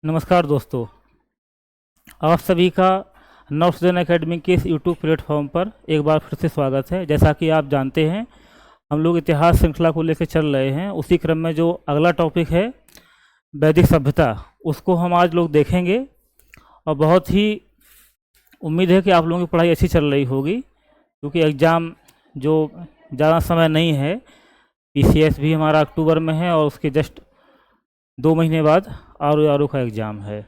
नमस्कार दोस्तों, आप सभी का नवसृजन एकेडमी के इस यूट्यूब प्लेटफॉर्म पर एक बार फिर से स्वागत है। जैसा कि आप जानते हैं, हम लोग इतिहास श्रृंखला को लेकर चल रहे हैं। उसी क्रम में जो अगला टॉपिक है वैदिक सभ्यता, उसको हम आज लोग देखेंगे और बहुत ही उम्मीद है कि आप लोगों की पढ़ाई अच्छी चल रही होगी, क्योंकि एग्ज़ाम जो ज़्यादा समय नहीं है। पीसीएस भी हमारा अक्टूबर में है और उसके जस्ट 2 महीने बाद आर का एग्ज़ाम है।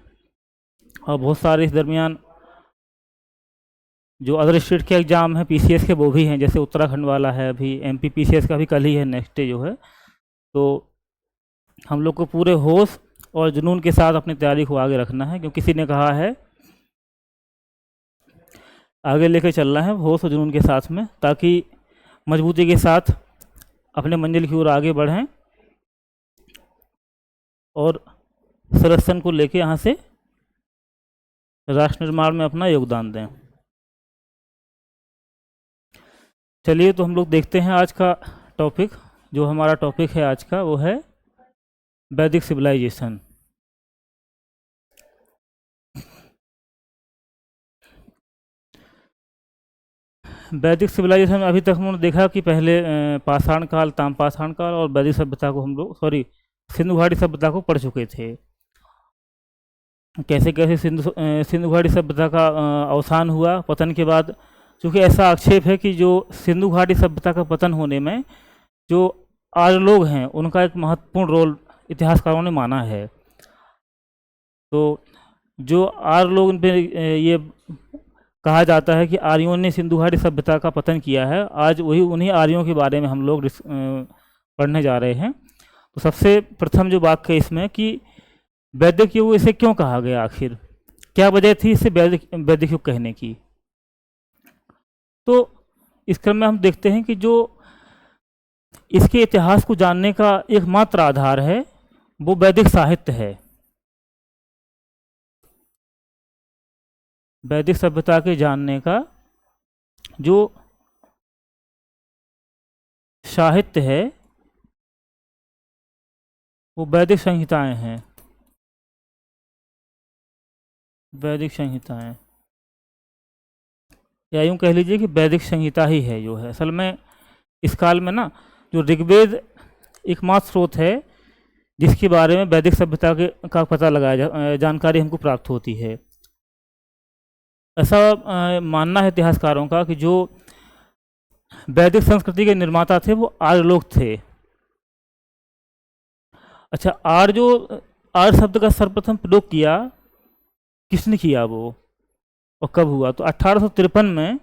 और बहुत सारे इस दरमियान जो अदर स्टेट के एग्ज़ाम हैं पीसीएस के, वो भी हैं। जैसे उत्तराखंड वाला है, अभी एमपी पीसीएस का भी कल ही है, नेक्स्ट डे जो है। तो हम लोग को पूरे होश और जुनून के साथ अपनी तैयारी को आगे रखना है, क्योंकि किसी ने कहा है आगे लेके चलना है होश और जुनून के साथ में, ताकि मजबूती के साथ अपने मंजिल की ओर आगे बढ़ें और संरक्षण को लेके यहाँ से राष्ट्र निर्माण में अपना योगदान दें। चलिए, तो हम लोग देखते हैं आज का टॉपिक। जो हमारा टॉपिक है आज का, वो है वैदिक सिविलाइजेशन। वैदिक सिविलाइजेशन में अभी तक हमने देखा कि पहले पाषाण काल, ताम्रपाषाण काल और वैदिक सभ्यता को हम लोग सिंधु घाटी सभ्यता को पढ़ चुके थे। कैसे कैसे सिंधु घाटी सभ्यता का अवसान हुआ पतन के बाद। क्योंकि ऐसा आक्षेप है कि जो सिंधु घाटी सभ्यता का पतन होने में जो आर्य लोग हैं, उनका एक महत्वपूर्ण रोल इतिहासकारों ने माना है। तो जो आर्य लोग, इन पे ये कहा जाता है कि आर्यों ने सिंधु घाटी सभ्यता का पतन किया है। आज वही उन्हीं आर्यों के बारे में हम लोग पढ़ने जा रहे हैं। तो सबसे प्रथम जो बात है इसमें कि वैदिक युग इसे क्यों कहा गया, आखिर क्या वजह थी इसे वैदिक युग कहने की। तो इस क्रम में हम देखते हैं कि जो इसके इतिहास को जानने का एकमात्र आधार है, वो वैदिक साहित्य है। वैदिक सभ्यता के जानने का जो साहित्य है, वो वैदिक संहिताएं हैं। वैदिक संहिताएं, या यूँ कह लीजिए कि वैदिक संहिता ही है जो है असल में इस काल में ना। जो ऋग्वेद एकमात्र स्रोत है जिसके बारे में वैदिक सभ्यता का पता लगाया जानकारी हमको प्राप्त होती है। ऐसा मानना है इतिहासकारों का कि जो वैदिक संस्कृति के निर्माता थे वो आर्य लोग थे। अच्छा, आर्य शब्द का सर्वप्रथम प्रयोग किया किसने किया वो, और कब हुआ? तो 1853 में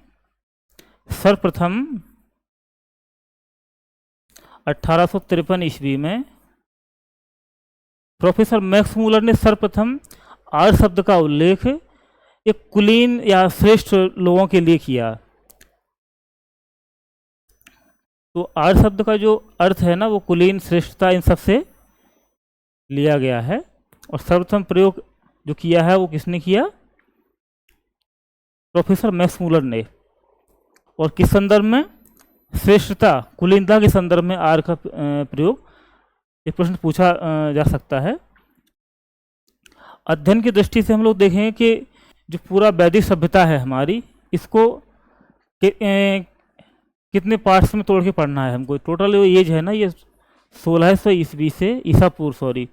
सर्वप्रथम 1853 ईस्वी में प्रोफेसर मैक्स मूलर ने सर्वप्रथम आर्य शब्द का उल्लेख एक कुलीन या श्रेष्ठ लोगों के लिए किया। तो आर्य शब्द का जो अर्थ है ना, वो कुलीन, श्रेष्ठता, इन सब से लिया गया है। और सर्वप्रथम प्रयोग जो किया है वो किसने किया? प्रोफेसर मैक्स मूलर ने। और किस संदर्भ में? श्रेष्ठता, कुलीनता के संदर्भ में आर्य का प्रयोग। एक प्रश्न पूछा जा सकता है। अध्ययन की दृष्टि से हम लोग देखेंगे कि जो पूरा वैदिक सभ्यता है हमारी, इसको कितने पार्ट्स में तोड़ के पढ़ना है हमको। टोटल एज है ना, ये 1600 ईस्वी से 1600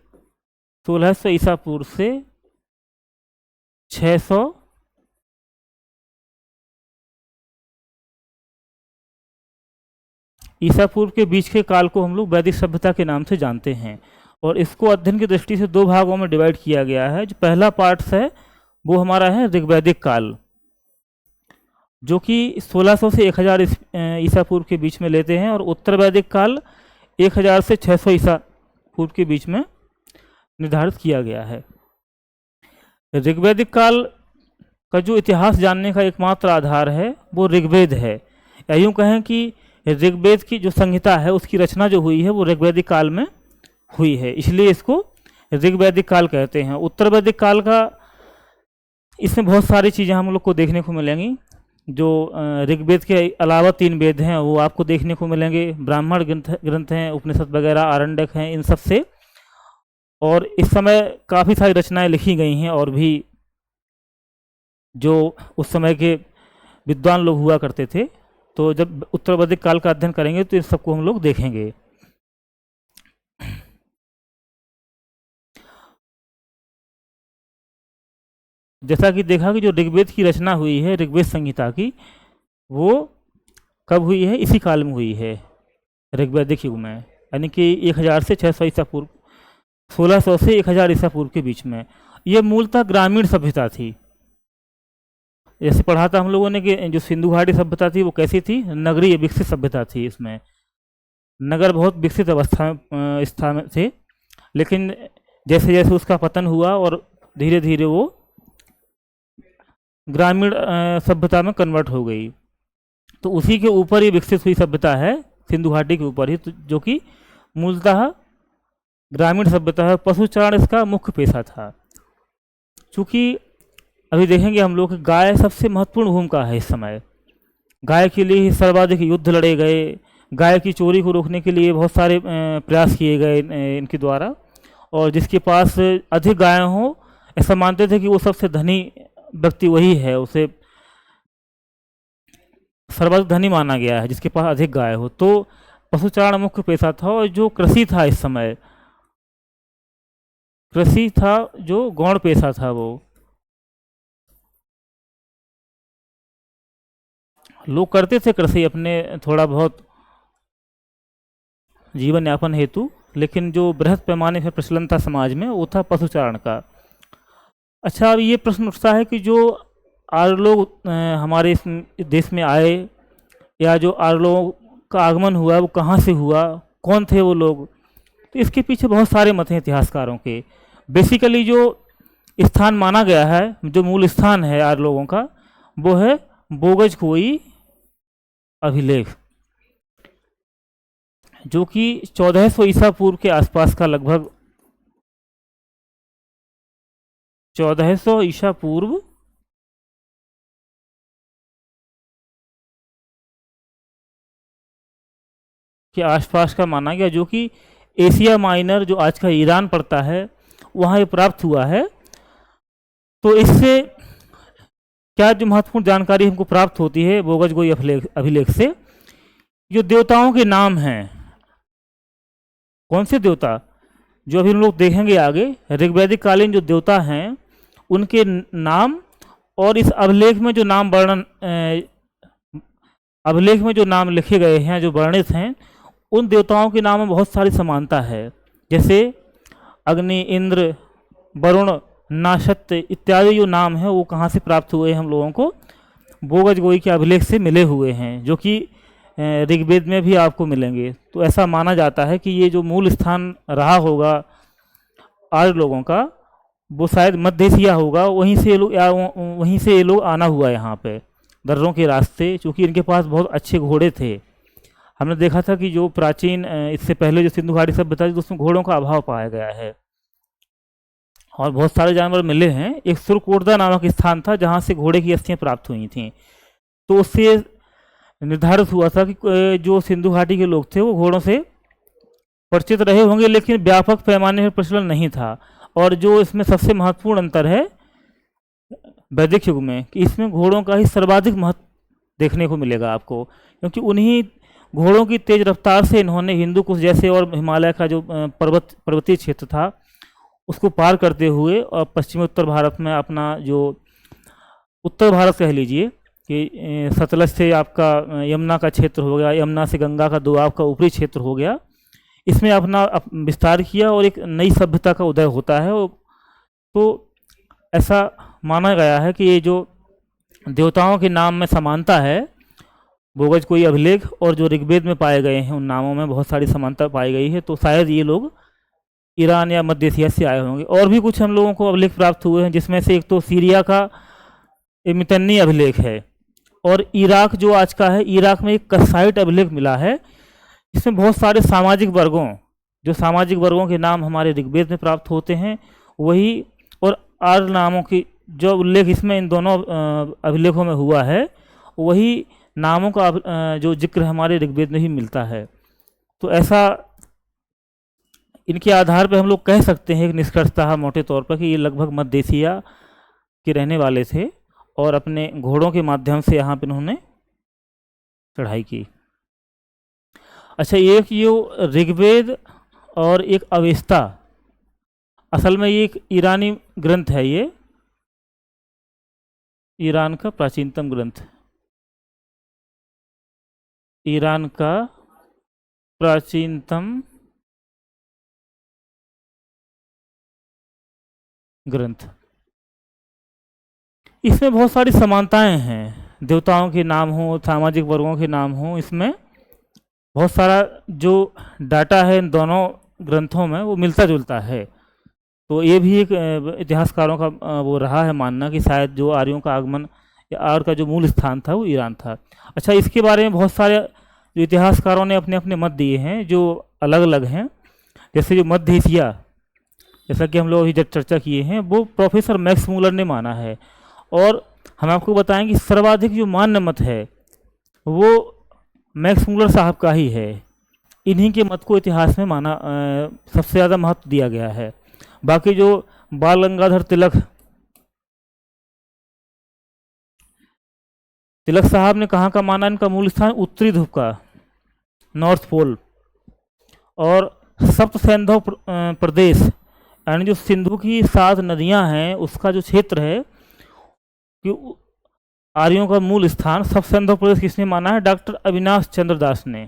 ईसा पूर्व से 600 ईसा पूर्व के बीच के काल को हम लोग वैदिक सभ्यता के नाम से जानते हैं। और इसको अध्ययन की दृष्टि से 2 भागों में डिवाइड किया गया है। जो पहला पार्ट है वो हमारा है ऋग्वैदिक काल, जो कि 1600 से 1000 ईसा पूर्व के बीच में लेते हैं। और उत्तर वैदिक काल 1000 से 600 ईसा पूर्व के बीच में निर्धारित किया गया है। ऋग्वैदिक काल का जो इतिहास जानने का एकमात्र आधार है वो ऋग्वेद है। या यूँ कहें कि ऋग्वेद की जो संहिता है उसकी रचना जो हुई है वो ऋग्वैदिक काल में हुई है, इसलिए इसको ऋग्वैदिक काल कहते हैं। उत्तर वैदिक काल का, इसमें बहुत सारी चीज़ें हम लोग को देखने को मिलेंगी। जो ऋग्वेद के अलावा 3 वेद हैं वो आपको देखने को मिलेंगे। ब्राह्मण ग्रंथ हैं, उपनिषद वगैरह, आरण्यक हैं, इन सब से और इस समय काफ़ी सारी रचनाएं लिखी गई हैं, और भी जो उस समय के विद्वान लोग हुआ करते थे। तो जब उत्तर वैदिक काल का अध्ययन करेंगे तो इन सबको हम लोग देखेंगे। जैसा कि देखा कि जो ऋग्वेद की रचना हुई है, ऋग्वेद संहिता की, वो कब हुई है? इसी काल में हुई है, ऋग्वैदिक युग में, यानी कि 1000 से 600 ईसा पूर्व, 1600 से 1000 ईसा पूर्व के बीच में। ये मूलतः ग्रामीण सभ्यता थी। जैसे पढ़ा था हम लोगों ने कि जो सिंधु घाटी सभ्यता थी वो कैसी थी? नगरीय विकसित सभ्यता थी। इसमें नगर बहुत विकसित अवस्था में स्थान में थे, लेकिन जैसे जैसे उसका पतन हुआ और धीरे धीरे वो ग्रामीण सभ्यता में कन्वर्ट हो गई। तो उसी के ऊपर ही विकसित हुई सभ्यता है, सिंधु घाटी के ऊपर ही, जो कि मूलतः ग्रामीण सभ्यता है। पशुचारण इसका मुख्य पेशा था। चूँकि अभी देखेंगे हम लोग, गाय सबसे महत्वपूर्ण भूमिका है इस समय। गाय के लिए ही सर्वाधिक युद्ध लड़े गए। गाय की चोरी को रोकने के लिए बहुत सारे प्रयास किए गए इनके द्वारा। और जिसके पास अधिक गायें हों, ऐसा मानते थे कि वो सबसे धनी व्यक्ति वही है, उसे सर्वाधिक धनी माना गया है जिसके पास अधिक गाय हो। तो पशुचारण मुख्य पेशा था। और जो कृषि था इस समय, कृषि था जो गौण पेशा था, वो लोग करते थे कृषि अपने थोड़ा बहुत जीवन यापन हेतु, लेकिन जो बृहद पैमाने पर प्रचलन था समाज में वो था पशुचारण का। अच्छा, अब ये प्रश्न उठता है कि जो आर्य लोग हमारे इस देश में आए, या जो आर्य लोगों का आगमन हुआ वो कहाँ से हुआ, कौन थे वो लोग? तो इसके पीछे बहुत सारे मत हैं इतिहासकारों के। बेसिकली जो स्थान माना गया है, जो मूल स्थान है आर्य लोगों का, वो है बोगज कोई अभिलेख, जो कि 1400 ईसा पूर्व के आसपास का, लगभग 1400 ईसा पूर्व के आसपास का माना गया, जो कि एशिया माइनर, जो आज का ईरान पड़ता है, वहाँ ये प्राप्त हुआ है। तो इससे क्या जो महत्वपूर्ण जानकारी हमको प्राप्त होती है बोगज कोई अभिलेख से, जो देवताओं के नाम हैं, कौन से देवता, जो अभी हम लोग देखेंगे आगे, ऋग्वैदिक कालीन जो देवता हैं उनके नाम, और इस अभिलेख में जो नाम वर्णन, अभिलेख में जो नाम लिखे गए हैं, जो वर्णित हैं, उन देवताओं के नाम में बहुत सारी समानता है। जैसे अग्नि, इंद्र, वरुण, नाशत्य इत्यादि जो नाम हैं वो कहाँ से प्राप्त हुए हैं? हम लोगों को बोगज गोई के अभिलेख से मिले हुए हैं, जो कि ऋग्वेद में भी आपको मिलेंगे। तो ऐसा माना जाता है कि ये जो मूल स्थान रहा होगा आर्य लोगों का, वो शायद मध्य एशिया होगा। वहीं से लोग, या वहीं से ये लोग आना हुआ यहाँ पे दर्रों के रास्ते, क्योंकि इनके पास बहुत अच्छे घोड़े थे। हमने देखा था कि जो प्राचीन इससे पहले जो सिंधु घाटी सभ्यता थी, तो उसमें घोड़ों का अभाव पाया गया है, और बहुत सारे जानवर मिले हैं। एक सुरकोटदा नामक स्थान था जहाँ से घोड़े की अस्थियाँ प्राप्त हुई थीं। तो उससे निर्धारित हुआ था कि जो सिंधु घाटी के लोग थे वो घोड़ों से परिचित रहे होंगे, लेकिन व्यापक पैमाने पर प्रचलन नहीं था। और जो इसमें सबसे महत्वपूर्ण अंतर है वैदिक युग में, कि इसमें घोड़ों का ही सर्वाधिक महत्व देखने को मिलेगा आपको, क्योंकि उन्हीं घोड़ों की तेज रफ्तार से इन्होंने हिंदू कुश जैसे और हिमालय का जो पर्वतीय क्षेत्र था उसको पार करते हुए, और पश्चिमी उत्तर भारत में अपना जो उत्तर भारत कह लीजिए कि सतलज से आपका यमुना का क्षेत्र हो गया, यमुना से गंगा का दोआब का ऊपरी क्षेत्र हो गया, इसमें अपना विस्तार किया और एक नई सभ्यता का उदय होता है। तो ऐसा माना गया है कि ये जो देवताओं के नाम में समानता है, बोगज कोई अभिलेख और जो ऋग्वेद में पाए गए हैं उन नामों में बहुत सारी समानता पाई गई है। तो शायद ये लोग ईरान या मध्य एशिया से आए होंगे। और भी कुछ हम लोगों को अभिलेख प्राप्त हुए हैं, जिसमें से एक तो सीरिया का मितन्नी अभिलेख है, और इराक जो आज का है, इराक में एक कसाइट अभिलेख मिला है। इसमें बहुत सारे सामाजिक वर्गों, जो सामाजिक वर्गों के नाम हमारे ऋग्वेद में प्राप्त होते हैं वही, और आर्य नामों की जो उल्लेख इसमें इन दोनों अभिलेखों में हुआ है, वही नामों का जो जिक्र हमारे ऋग्वेद में ही मिलता है। तो ऐसा इनके आधार पे हम लोग कह सकते हैं एक निष्कर्षतः मोटे तौर पर कि ये लगभग मध्य एशिया के रहने वाले थे और अपने घोड़ों के माध्यम से यहाँ पे इन्होंने चढ़ाई की। अच्छा, एक ये ऋग्वेद और एक अवेस्ता, असल में ये एक ईरानी ग्रंथ है, ये ईरान का प्राचीनतम ग्रंथ, ईरान का प्राचीनतम ग्रंथ। इसमें बहुत सारी समानताएं हैं, देवताओं के नाम हो, सामाजिक वर्गों के नाम हो, इसमें बहुत सारा जो डाटा है इन दोनों ग्रंथों में वो मिलता जुलता है। तो ये भी एक इतिहासकारों का वो रहा है मानना कि शायद जो आर्यों का आगमन या आर्य का जो मूल स्थान था वो ईरान था। अच्छा, इसके बारे में बहुत सारे जो इतिहासकारों ने अपने अपने मत दिए हैं जो अलग अलग हैं। जैसे जो मध्य एशिया, जैसा कि हम लोग अभी जब चर्चा किए हैं, वो प्रोफेसर मैक्स मूलर ने माना है। और हम आपको बताएंगे सर्वाधिक जो मान्य मत है वो मैक्स मूलर साहब का ही है। इन्हीं के मत को इतिहास में माना सबसे ज़्यादा महत्व दिया गया है। बाकी जो बाल गंगाधर तिलक साहब ने कहाँ का माना इनका मूल स्थान? उत्तरी ध्रुव का, नॉर्थ पोल। और सप्त सैंधव प्रदेश यानी जो सिंधु की 7 नदियां हैं उसका जो क्षेत्र है कि आर्यों का मूल स्थान सप्त सैंधव प्रदेश किसने माना है? डॉक्टर अविनाश चंद्र दास ने।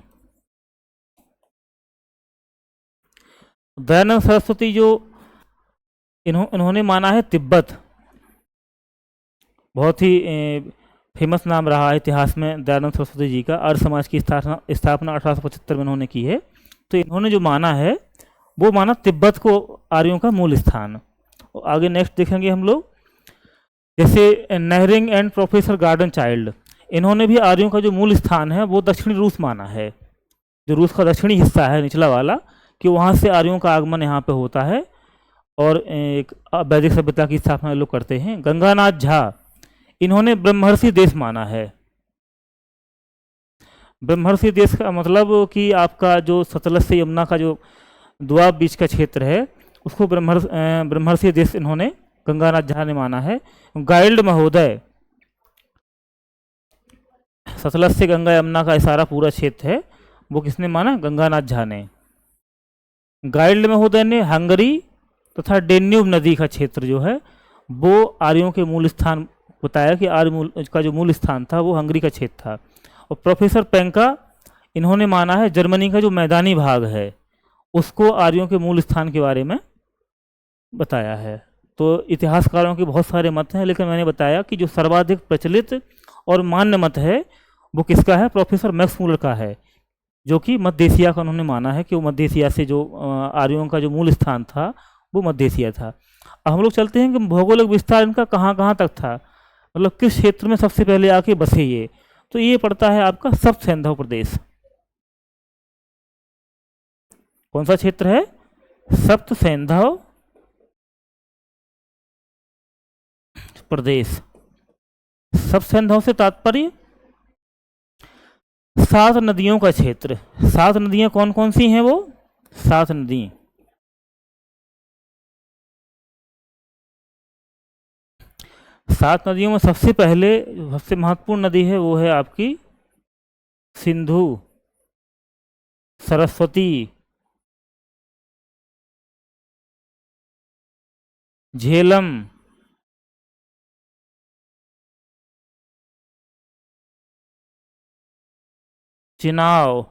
दयानंद सरस्वती जो इन्होंने माना है तिब्बत। बहुत ही फेमस नाम रहा है इतिहास में दयानंद सरस्वती जी का। आर्य समाज की स्थापना 1875 में इन्होंने की है। तो इन्होंने जो माना है वो माना तिब्बत को आर्यों का मूल स्थान। और आगे नेक्स्ट देखेंगे हम लोग, जैसे नेहरिंग एंड प्रोफेसर गार्डन चाइल्ड, इन्होंने भी आर्यों का जो मूल स्थान है वो दक्षिणी रूस माना है। जो रूस का दक्षिणी हिस्सा है निचला वाला, कि वहाँ से आर्यों का आगमन यहाँ पे होता है और एक वैदिक सभ्यता की स्थापना लोग करते हैं। गंगानाथ झा, इन्होंने ब्रह्मर्षि देश माना है। ब्रह्मर्षि देश का मतलब कि आपका जो सतलज से यमुना का जो दुआब बीच का क्षेत्र है उसको ब्रह्मर्षि देश इन्होंने गंगानाथ झा ने माना है। गाइल्ड महोदय, सतलज से गंगा यमुना का सारा पूरा क्षेत्र है, वो किसने माना? गंगानाथ झा ने। गाइल्ड महोदय ने हंगरी तथा डेन्यूब नदी का क्षेत्र जो है वो आर्यों के मूल स्थान बताया कि आर्य का जो मूल स्थान था वो हंगरी का क्षेत्र था। और प्रोफेसर पेंका, इन्होंने माना है जर्मनी का जो मैदानी भाग है उसको आर्यों के मूल स्थान के बारे में बताया है। तो इतिहासकारों के बहुत सारे मत हैं, लेकिन मैंने बताया कि जो सर्वाधिक प्रचलित और मान्य मत है वो किसका है? प्रोफेसर मैक्स मूलर का है, जो कि मध्य एशिया का उन्होंने माना है कि वो मध्य एशिया से जो आर्यों का जो मूल स्थान था वो मध्य एशिया था। अब हम लोग चलते हैं कि भौगोलिक विस्तार इनका कहाँ कहाँ तक था, मतलब किस क्षेत्र में सबसे पहले आके बसे ये। तो ये पड़ता है आपका सप्त सैंधव प्रदेश। कौन सा क्षेत्र है? सप्त सैंधव प्रदेश। सप्त सैंधव से तात्पर्य 7 नदियों का क्षेत्र। 7 नदियां कौन कौन सी हैं? वो 7 नदी, सात नदियों में सबसे पहले सबसे महत्वपूर्ण नदी है वो है आपकी सिंधु, सरस्वती, झेलम, चिनाव,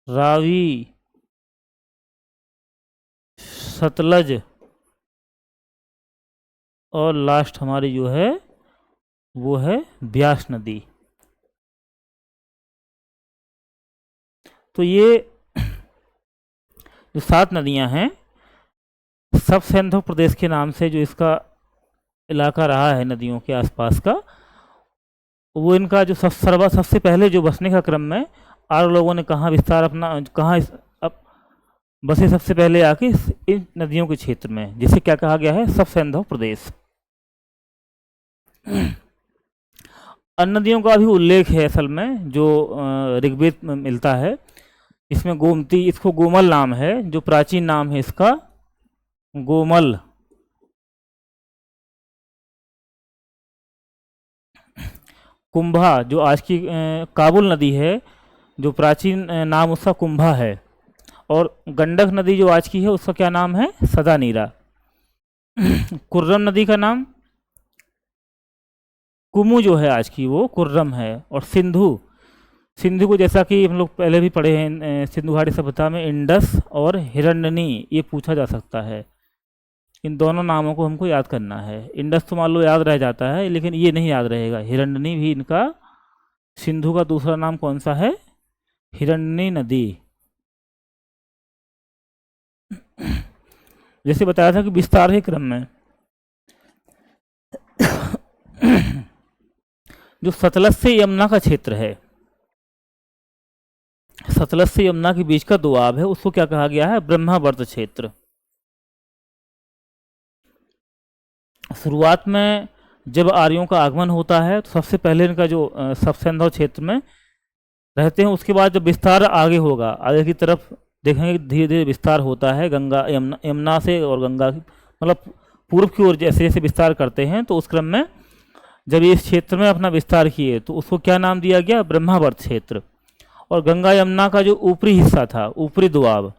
रावी, सतलज और लास्ट हमारी जो है वो है ब्यास नदी। तो ये जो 7 नदियां हैं सब सैंधव प्रदेश के नाम से जो इसका इलाका रहा है नदियों के आसपास का, वो इनका जो सबसे पहले जो बसने का क्रम में आर्य लोगों ने कहाँ विस्तार अपना कहाँ अब बसे सबसे पहले आके इन नदियों के क्षेत्र में, जिसे क्या कहा गया है? सब सैंधव प्रदेश। अन्य नदियों का भी उल्लेख है असल में जो ऋग्वेद में मिलता है। इसमें गोमती, इसको गोमल नाम है, जो प्राचीन नाम है इसका गोमल। कुंभा, जो आज की काबुल नदी है, जो प्राचीन नाम उसका कुंभा है। और गंडक नदी जो आज की है उसका क्या नाम है? सदा नीरा। कुर्रम नदी का नाम कुमु जो है आज की, वो कुर्रम है। और सिंधु, सिंधु को जैसा कि हम लोग पहले भी पढ़े हैं सिंधु घाटी सभ्यता में, इंडस और हिरण्यनी, ये पूछा जा सकता है। इन दोनों नामों को हमको याद करना है। इंडस तो मान लो याद रह जाता है, लेकिन ये नहीं याद रहेगा। हिरण्यनी भी इनका, सिंधु का दूसरा नाम कौन सा है? हिरण्यनी नदी। जैसे बताया था कि विस्तार के क्रम में जो सतलज से यमुना का क्षेत्र है, सतलज से यमुना के बीच का दोआब है, उसको क्या कहा गया है? ब्रह्मावर्त क्षेत्र। शुरुआत में जब आर्यों का आगमन होता है तो सबसे पहले इनका जो सबसेंधव क्षेत्र में रहते हैं। उसके बाद जब विस्तार आगे होगा, आगे की तरफ देखेंगे धीरे धीरे विस्तार होता है गंगा यमुना से, और गंगा मतलब पूर्व की ओर जैसे जैसे विस्तार करते हैं, तो उस क्रम में जब इस क्षेत्र में अपना विस्तार किए तो उसको क्या नाम दिया गया? ब्रह्मावर्त क्षेत्र। और गंगा यमुना का जो ऊपरी हिस्सा था, ऊपरी दोआब,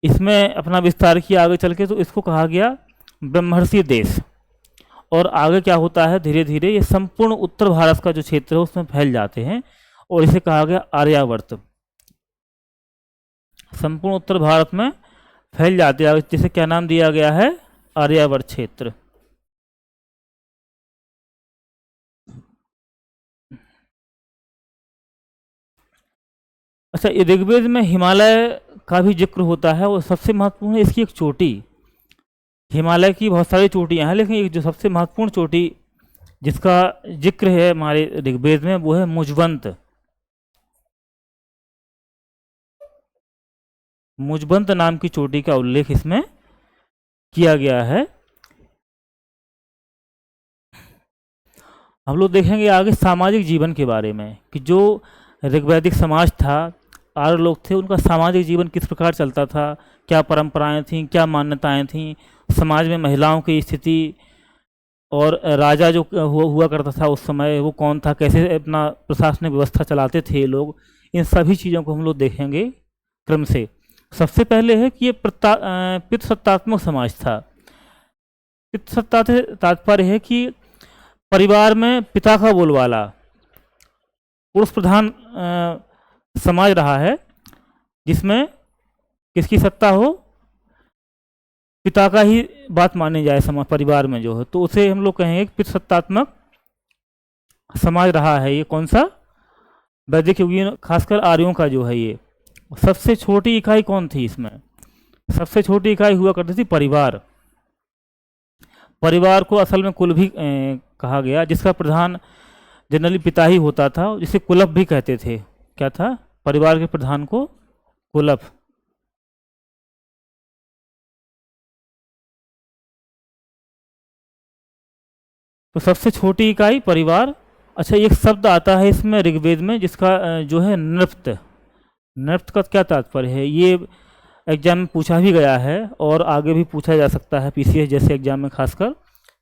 इसमें अपना विस्तार किया आगे चल के, तो इसको कहा गया ब्रह्मर्षि देश। और आगे क्या होता है, धीरे धीरे ये संपूर्ण उत्तर भारत का जो क्षेत्र है उसमें फैल जाते हैं, और इसे कहा गया आर्यावर्त। संपूर्ण उत्तर भारत में फैल जाते हैं, जिसे क्या नाम दिया गया है? आर्यावर्त क्षेत्र। अच्छा, ये ऋग्वेद में हिमालय का भी जिक्र होता है, और सबसे महत्वपूर्ण है इसकी एक चोटी। हिमालय की बहुत सारी चोटियां हैं, लेकिन एक जो सबसे महत्वपूर्ण चोटी जिसका जिक्र है हमारे ऋग्वेद में, वो है मुजबंत। मुजबंत नाम की चोटी का उल्लेख इसमें किया गया है। हम लोग देखेंगे आगे सामाजिक जीवन के बारे में, कि जो ऋग्वैदिक समाज था, आर्य लोग थे, उनका सामाजिक जीवन किस प्रकार चलता था, क्या परंपराएं थीं, क्या मान्यताएं थीं, समाज में महिलाओं की स्थिति, और राजा जो हुआ करता था उस समय वो कौन था, कैसे अपना प्रशासनिक व्यवस्था चलाते थे ये लोग, इन सभी चीज़ों को हम लोग देखेंगे क्रम से। सबसे पहले है कि ये पितृसत्तात्मक समाज था। पितृसत्ता से तात्पर्य है कि परिवार में पिता का बोलबाला, पुरुष प्रधान समाज रहा है, जिसमें किसकी सत्ता हो? पिता का ही बात मानी जाए समाज, परिवार में जो है, तो उसे हम लोग कहेंगे कि पितृसत्तात्मक समाज रहा है। ये कौन सा? वैदिक युगीन, खासकर आर्यों का जो है ये। सबसे छोटी इकाई कौन थी इसमें? सबसे छोटी इकाई हुआ करती थी परिवार। परिवार को असल में कुल भी कहा गया, जिसका प्रधान जनरली पिता ही होता था, जिसे कुलप भी कहते थे। क्या था? परिवार के प्रधान को कुलप। तो सबसे छोटी इकाई परिवार। अच्छा, एक शब्द आता है इसमें ऋग्वेद में जिसका जो है नृप्त। नृप्त का क्या तात्पर्य है? ये एग्जाम में पूछा भी गया है, और आगे भी पूछा जा सकता है पीसीएस जैसे एग्जाम में, खासकर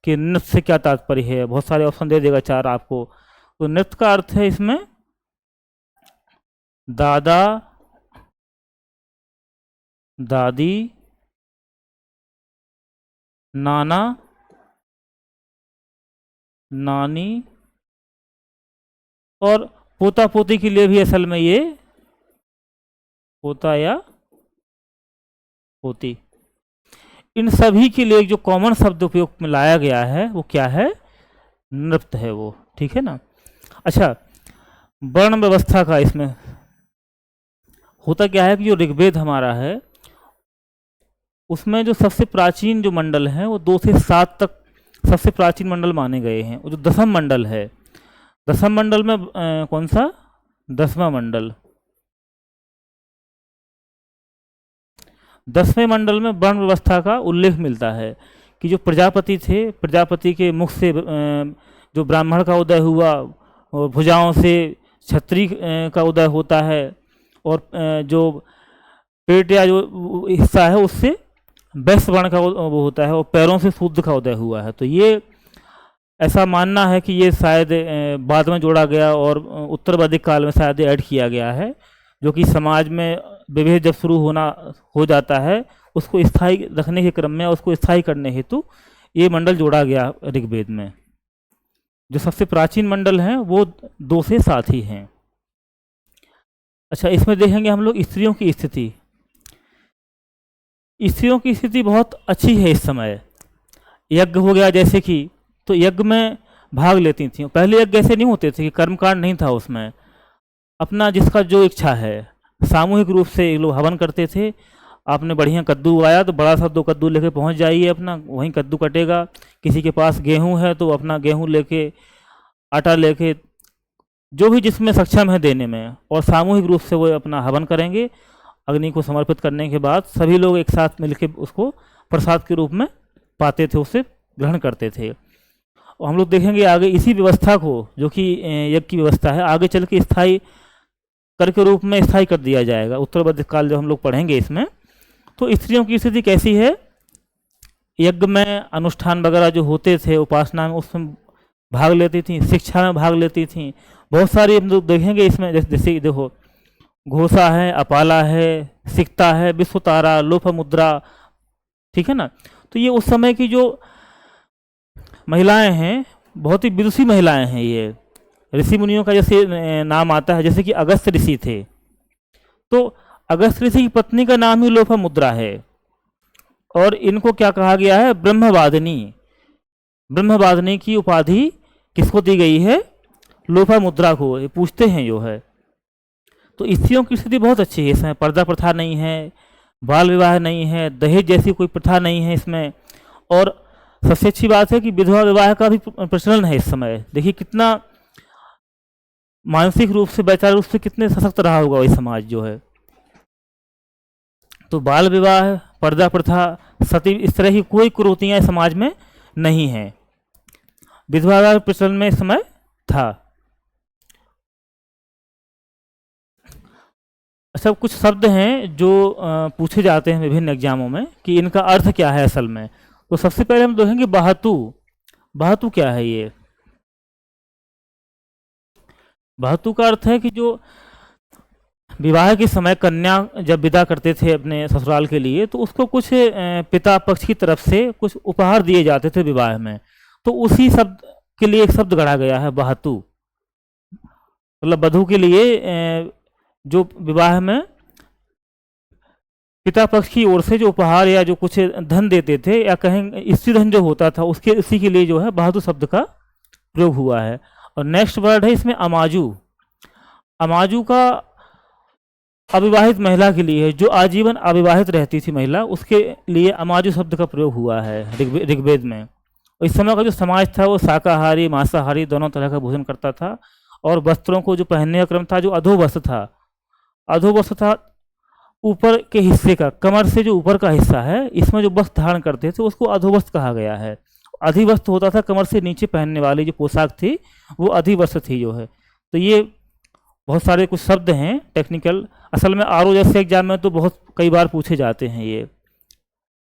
कि नृत्य से क्या तात्पर्य है। बहुत सारे ऑप्शन दे देगा, 4 आपको। तो नृत्य का अर्थ है इसमें दादा, दादी, नाना, नानी, और पोता पोती के लिए भी असल में ये पोता या पोती। इन सभी के लिए जो कॉमन शब्द उपयोग में लाया गया है वो क्या है? नृत्य है वो। ठीक है ना? अच्छा, वर्ण व्यवस्था का इसमें होता क्या है कि जो ऋग्वेद हमारा है उसमें जो सबसे प्राचीन जो मंडल हैं वो 2 से 7 तक सबसे प्राचीन मंडल माने गए हैं। वो जो दसम मंडल है, दसम मंडल में कौन सा? 10वां मंडल। 10वें मंडल में वर्ण व्यवस्था का उल्लेख मिलता है कि जो प्रजापति थे, प्रजापति के मुख से जो ब्राह्मण का उदय हुआ, और भुजाओं से क्षत्रिय का उदय होता है, और जो पेट या जो हिस्सा है उससे वैश्य वर्ण का वो होता है, और पैरों से शूद्र का उदय हुआ है। तो ये ऐसा मानना है कि ये शायद बाद में जोड़ा गया और उत्तर वैदिक काल में शायद ऐड किया गया है, जो कि समाज में विभेद जब शुरू हो जाता है उसको स्थायी रखने के क्रम में, उसको स्थायी करने हेतु ये मंडल जोड़ा गया ऋग्वेद में। जो सबसे प्राचीन मंडल हैं वो 2 से 7 ही हैं। अच्छा, इसमें देखेंगे हम लोग स्त्रियों की स्थिति। स्त्रियों की स्थिति बहुत अच्छी है इस समय। यज्ञ हो गया जैसे कि, तो यज्ञ में भाग लेती थी। पहले यज्ञ ऐसे नहीं होते थे कि कर्मकांड नहीं था उसमें, अपना जिसका जो इच्छा है सामूहिक रूप से ये लोग हवन करते थे। आपने बढ़िया कद्दू उगाया तो बड़ा सा 2 कद्दू लेके पहुंच जाइए, अपना वहीं कद्दू कटेगा। किसी के पास गेहूं है तो अपना गेहूं लेके, आटा लेके, जो भी जिसमें सक्षम है देने में, और सामूहिक रूप से वो अपना हवन करेंगे। अग्नि को समर्पित करने के बाद सभी लोग एक साथ मिलकर उसको प्रसाद के रूप में पाते थे, उसे ग्रहण करते थे। और हम लोग देखेंगे आगे इसी व्यवस्था को, जो कि यज्ञ की व्यवस्था है, आगे चल के स्थायी कर के रूप में स्थायी कर दिया जाएगा। उत्तर वैदिक काल जब हम लोग पढ़ेंगे इसमें, तो स्त्रियों की स्थिति कैसी है। यज्ञ में अनुष्ठान वगैरह जो होते थे, उपासना में, उसमें भाग लेती थी, शिक्षा में भाग लेती थी। बहुत सारी हम लोग देखेंगे इसमें, जैसे देखो घोषा है, अपाला है, सिकता है, विश्वतारा, लोप मुद्रा, ठीक है ना। तो ये उस समय की जो महिलाएं हैं, बहुत ही विदुषी महिलाएं हैं। ये ऋषि मुनियों का जैसे नाम आता है, जैसे कि अगस्त्य ऋषि थे, तो अगस्त्य ऋषि की पत्नी का नाम ही लोपामुद्रा है। और इनको क्या कहा गया है, ब्रह्मवादिनी। ब्रह्मवादिनी की उपाधि किसको दी गई है, लोपामुद्रा को। ये पूछते हैं जो है। तो स्त्रियों की स्थिति बहुत अच्छी है इसमें। पर्दा प्रथा नहीं है, बाल विवाह नहीं है, दहेज जैसी कोई प्रथा नहीं है इसमें। और सबसे अच्छी बात है कि विधवा विवाह का भी प्रचलन है इस समय। देखिए कितना मानसिक रूप से, वैचारिक रूप से कितने सशक्त रहा होगा ये समाज जो है। तो बाल विवाह, पर्दा प्रथा, सती, इस तरह की कोई कुरीतियां समाज में नहीं है। विधवा विवाह प्रचलन में इस समय था। अच्छा, कुछ शब्द हैं जो पूछे जाते हैं विभिन्न एग्जामों में कि इनका अर्थ क्या है असल में। तो सबसे पहले हम देखेंगे बहतु। बहतु क्या है ये। बहतु का अर्थ है कि जो विवाह के समय कन्या जब विदा करते थे अपने ससुराल के लिए, तो उसको कुछ पिता पक्ष की तरफ से कुछ उपहार दिए जाते थे विवाह में। तो उसी शब्द के लिए एक शब्द गढ़ा गया है बहतु। मतलब वधू के लिए जो विवाह में पिता पक्ष की ओर से जो उपहार या जो कुछ धन देते थे, या कहें स्त्री धन जो होता था, उसके उसी के लिए जो है बहतु शब्द का प्रयोग हुआ है। और नेक्स्ट वर्ड है इसमें अमाजू। अमाजू का अविवाहित महिला के लिए, जो आजीवन अविवाहित रहती थी महिला, उसके लिए अमाजू शब्द का प्रयोग हुआ है ऋग्वेद में। और इस समय का जो समाज था वो शाकाहारी मांसाहारी दोनों तरह का भोजन करता था। और वस्त्रों को जो पहनने का क्रम था, जो अधोवस्त्र था, अधोवस्त्र था ऊपर के हिस्से का, कमर से जो ऊपर का हिस्सा है, इसमें जो वस्त्र धारण करते थे उसको अधोवस्त्र कहा गया है। अधिवस्त्र होता था कमर से नीचे पहनने वाली जो पोशाक थी, वो अधिवस्त्र थी जो है। तो ये बहुत सारे कुछ शब्द हैं टेक्निकल। असल में आरओ जैसे एग्जाम में तो बहुत कई बार पूछे जाते हैं ये।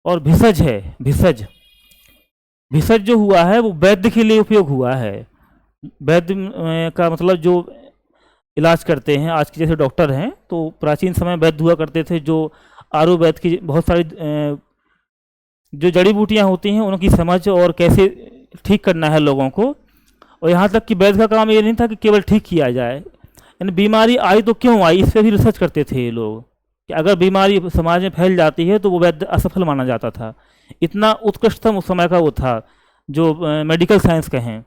और भिषज है, भिषज। भिषज जो हुआ है वो वैद्य के लिए उपयोग हुआ है। वैद्य का मतलब जो इलाज करते हैं, आज के जैसे डॉक्टर हैं, तो प्राचीन समय वैद्य हुआ करते थे, जो आयुर्वेद की बहुत सारी जो जड़ी बूटियां होती हैं उनकी समझ और कैसे ठीक करना है लोगों को। और यहाँ तक कि वैद्य का काम ये नहीं था कि केवल ठीक किया जाए, यानी बीमारी आई तो क्यों आई, इस पर भी रिसर्च करते थे ये लोग, कि अगर बीमारी समाज में फैल जाती है तो वो वैद्य असफल माना जाता था। इतना उत्कृष्टतम उस समय का वो था, जो मेडिकल साइंस कहें।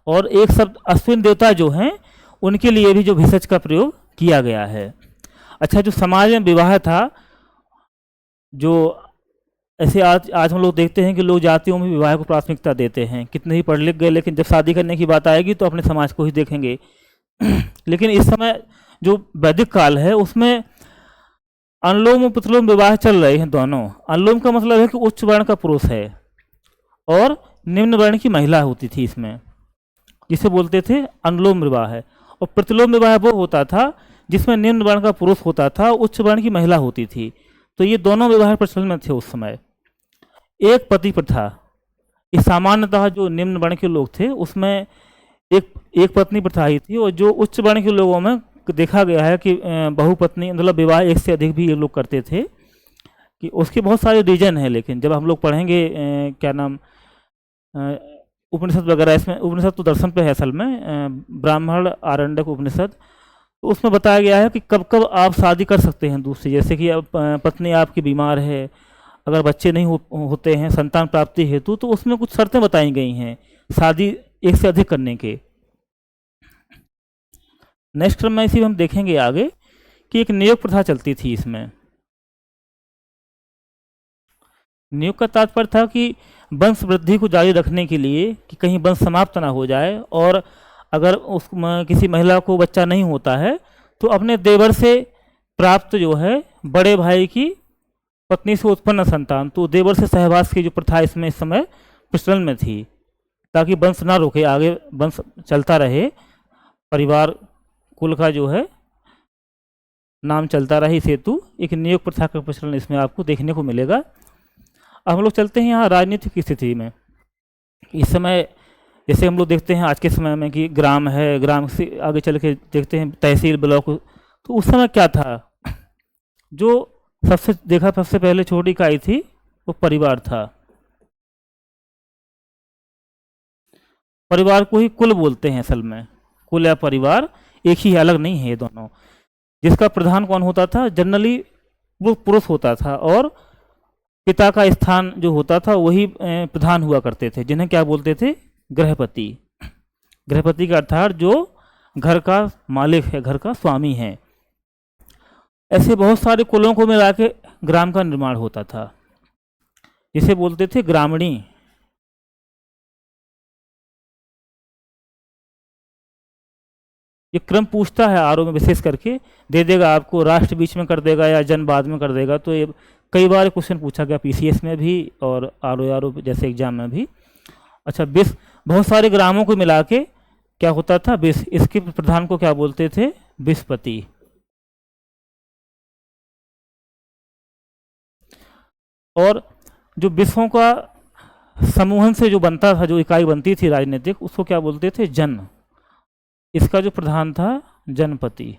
और एक शब्द अश्विन देवता जो हैं, उनके लिए भी जो भिषज का प्रयोग किया गया है। अच्छा, जो समाज में विवाह था, जो ऐसे आज हम लोग देखते हैं कि लोग जातियों में विवाह को प्राथमिकता देते हैं, कितने ही पढ़ लिख गए, लेकिन जब शादी करने की बात आएगी तो अपने समाज को ही देखेंगे। लेकिन इस समय जो वैदिक काल है उसमें अनुलोम और प्रतिलोम विवाह चल रहे हैं दोनों। अनुलोम का मतलब है कि उच्च वर्ण का पुरुष है और निम्न वर्ण की महिला होती थी इसमें, जिसे बोलते थे अनुलोम विवाह है। और प्रतिलोम विवाह वो होता था जिसमें निम्न वर्ण का पुरुष होता था, उच्च वर्ण की महिला होती थी। तो ये दोनों व्यवहार प्रचलन में थे उस समय। एक पति प्रथा, ये सामान्यतः जो निम्न वर्ण के लोग थे उसमें एक एक पत्नी प्रथा ही थी, और जो उच्च वर्ण के लोगों में देखा गया है कि बहुपत्नी मतलब विवाह एक से अधिक भी ये लोग करते थे। कि उसके बहुत सारे रीजन हैं, लेकिन जब हम लोग पढ़ेंगे क्या नाम उपनिषद वगैरह, इसमें उपनिषद तो दर्शन पे है असल में, ब्राह्मण आरण्यक उपनिषद, तो उसमें बताया गया है कि कब कब आप शादी कर सकते हैं दूसरी। जैसे कि पत्नी आपकी बीमार है, अगर बच्चे नहीं होते हैं संतान प्राप्ति हेतु, तो उसमें कुछ शर्तें बताई गई हैं शादी एक से अधिक करने के। नेक्स्ट क्रम में इसी हम देखेंगे आगे कि एक नियोग प्रथा चलती थी इसमें। नियोग का तात्पर्य था कि वंश वृद्धि को जारी रखने के लिए, कि कहीं वंश समाप्त ना हो जाए, और अगर उस किसी महिला को बच्चा नहीं होता है तो अपने देवर से प्राप्त जो है बड़े भाई की पत्नी से उत्पन्न संतान, तो देवर से सहवास की जो प्रथा इसमें इस समय प्रचलन में थी, ताकि वंश ना रुके, आगे वंश चलता रहे, परिवार कुल का जो है नाम चलता रहे, इस हेतु एक नियोग प्रथा का प्रचलन इसमें आपको देखने को मिलेगा। अब हम लोग चलते हैं यहाँ राजनीतिक स्थिति में। इस समय जैसे हम लोग देखते हैं आज के समय में कि ग्राम है, ग्राम से आगे चल के देखते हैं तहसील ब्लॉक, तो उस समय क्या था, जो सबसे पहले छोटी इकाई थी वो परिवार था। परिवार को ही कुल बोलते हैं असल में, कुल या परिवार एक ही, अलग नहीं है ये दोनों। जिसका प्रधान कौन होता था, जनरली वो पुरुष होता था, और पिता का स्थान जो होता था वही प्रधान हुआ करते थे, जिन्हें क्या बोलते थे, गृहपति। गृहपति का अर्थात जो घर का मालिक है, घर का स्वामी है। ऐसे बहुत सारे कुलों को मिला के ग्राम का निर्माण होता था, जिसे बोलते थे ग्रामणी। ये क्रम पूछता है आरओ में विशेष करके, दे देगा आपको राष्ट्र बीच में कर देगा या जन बाद में कर देगा, तो ये कई बार क्वेश्चन पूछा गया पीसीएस में भी और आरओ जैसे एग्जाम में भी। अच्छा, बिस बहुत सारे ग्रामों को मिला के क्या होता था, बिस, इसके प्रधान को क्या बोलते थे, बिसपति। और जो बिसों का समूहन से जो बनता था, जो इकाई बनती थी राजनीतिक, उसको क्या बोलते थे, जन। इसका जो प्रधान था जनपति।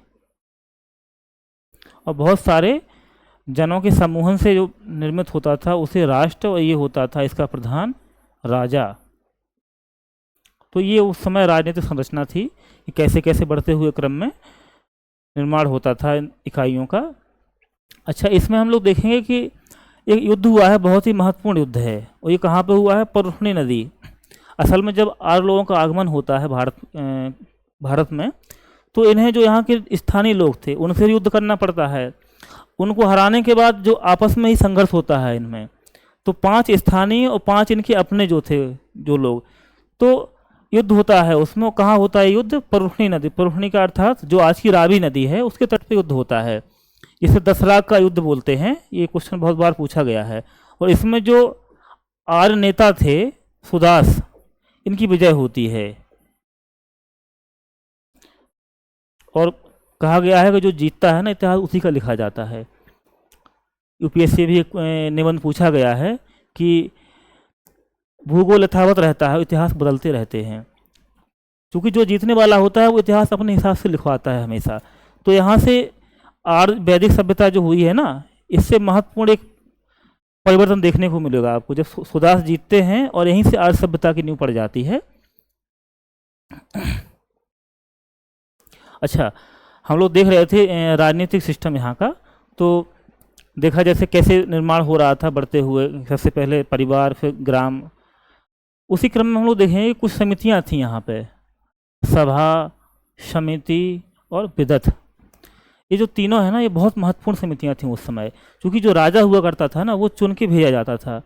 और बहुत सारे जनों के समूहन से जो निर्मित होता था उसे राष्ट्र, और ये होता था इसका प्रधान राजा। तो ये उस समय राजनीतिक संरचना थी कि कैसे कैसे बढ़ते हुए क्रम में निर्माण होता था इन इकाइयों का। अच्छा, इसमें हम लोग देखेंगे कि एक युद्ध हुआ है, बहुत ही महत्वपूर्ण युद्ध है, और ये कहाँ पे हुआ है, परुष्णी नदी। असल में जब आर्य लोगों का आगमन होता है भारत में, तो इन्हें जो यहाँ के स्थानीय लोग थे उनसे युद्ध करना पड़ता है। उनको हराने के बाद जो आपस में ही संघर्ष होता है इनमें, तो 5 स्थानीय और 5 इनके अपने जो थे जो लोग, तो युद्ध होता है उसमें। कहाँ होता है युद्ध, परुष्णी नदी। परुष्णी का अर्थात जो आज की रावी नदी है उसके तट पे युद्ध होता है। इसे दसराग का युद्ध बोलते हैं। ये क्वेश्चन बहुत बार पूछा गया है। और इसमें जो आर्य नेता थे सुदास, इनकी विजय होती है। और कहा गया है कि जो जीतता है ना इतिहास, उसी का लिखा जाता है। यूपीएससी से भी एक निबंध पूछा गया है कि भूगोल यथावत रहता है, इतिहास बदलते रहते हैं। क्योंकि जो जीतने वाला होता है वो इतिहास अपने हिसाब से लिखवाता है हमेशा। तो यहाँ से आर्य वैदिक सभ्यता जो हुई है ना, इससे महत्वपूर्ण एक परिवर्तन देखने को मिलेगा आपको, जब सुदास जीतते हैं और यहीं से आर्य सभ्यता की नींव पड़ जाती है। अच्छा, हम लोग देख रहे थे राजनीतिक सिस्टम यहाँ का, तो देखा जैसे कैसे निर्माण हो रहा था बढ़ते हुए, सबसे पहले परिवार, फिर ग्राम। उसी क्रम में हम लोग देखेंगे कुछ समितियाँ थी यहाँ पे, सभा, समिति और विदथ। ये जो तीनों है ना, ये बहुत महत्वपूर्ण समितियाँ थीं उस समय। क्योंकि जो राजा हुआ करता था ना, वो चुन के भेजा जाता था।